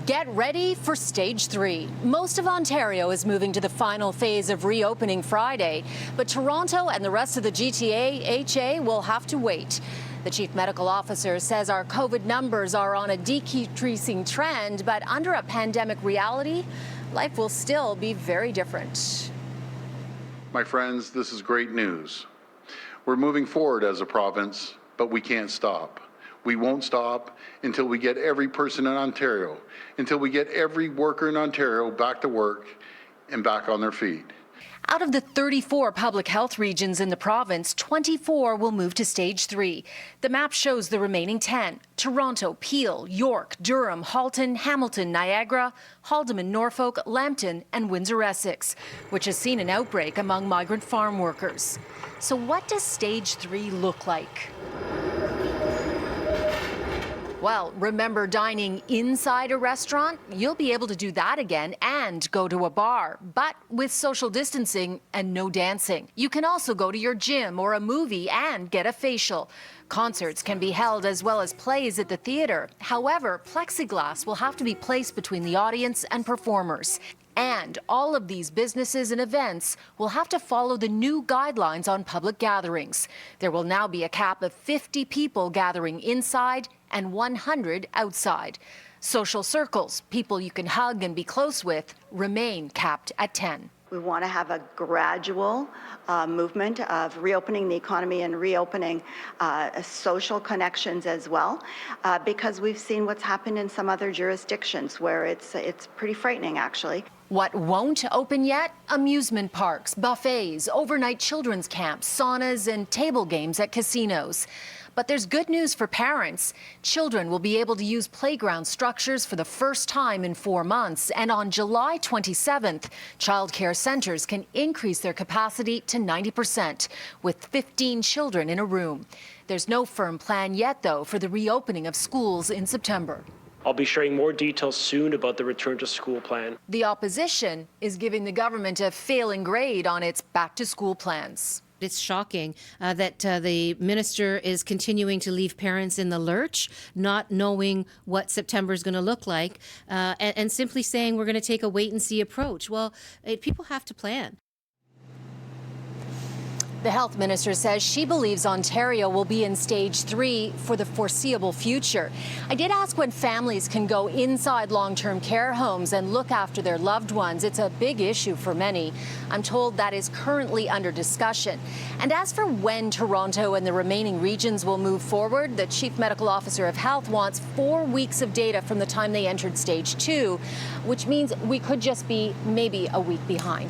Get ready for stage 3. Most of Ontario is moving to the final phase of reopening Friday, but Toronto and the rest of the GTA will have to wait. The chief medical officer says our COVID numbers are on a decreasing trend, but under a pandemic reality, life will still be very different. My friends, this is great news. We're moving forward as a province, but we can't stop. We won't stop until we get every person in Ontario, until we get every worker in Ontario back to work and back on their feet. Out of the 34 public health regions in the province, 24 will move to stage 3. The map shows the remaining 10: Toronto, Peel, York, Durham, Halton, Hamilton, Niagara, Haldimand, Norfolk, Lambton and Windsor-Essex, which has seen an outbreak among migrant farm workers. So what does stage 3 look like? Well, remember dining inside a restaurant? You'll be able to do that again and go to a bar, but with social distancing and no dancing. You can also go to your gym or a movie and get a facial. Concerts can be held as well as plays at the theatre. However, plexiglass will have to be placed between the audience and performers. And all of these businesses and events will have to follow the new guidelines on public gatherings. There will now be a cap of 50 people gathering inside and 100 outside. Social circles, people you can hug and be close with, remain capped at 10. We want to have a gradual movement of reopening the economy and reopening social connections as well, because we've seen what's happened in some other jurisdictions where it's pretty frightening, actually. What won't open yet? Amusement parks, buffets, overnight children's camps, saunas, and table games at casinos. But there's good news for parents. Children will be able to use playground structures for the first time in 4 months. And on July 27th, childcare centers can increase their capacity to 90%, with 15 children in a room. There's no firm plan yet, though, for the reopening of schools in September. I'll be sharing more details soon about the return to school plan. The opposition is giving the government a failing grade on its back-to-school plans. It's shocking that the minister is continuing to leave parents in the lurch, not knowing what September is going to look like, and simply saying we're going to take a wait-and-see approach. Well, people have to plan. The health minister says she believes Ontario will be in stage 3 for the foreseeable future. I did ask when families can go inside long-term care homes and look after their loved ones. It's a big issue for many. I'm told that is currently under discussion. And as for when Toronto and the remaining regions will move forward, the chief medical officer of health wants 4 weeks of data from the time they entered stage 2, which means we could just be maybe a week behind.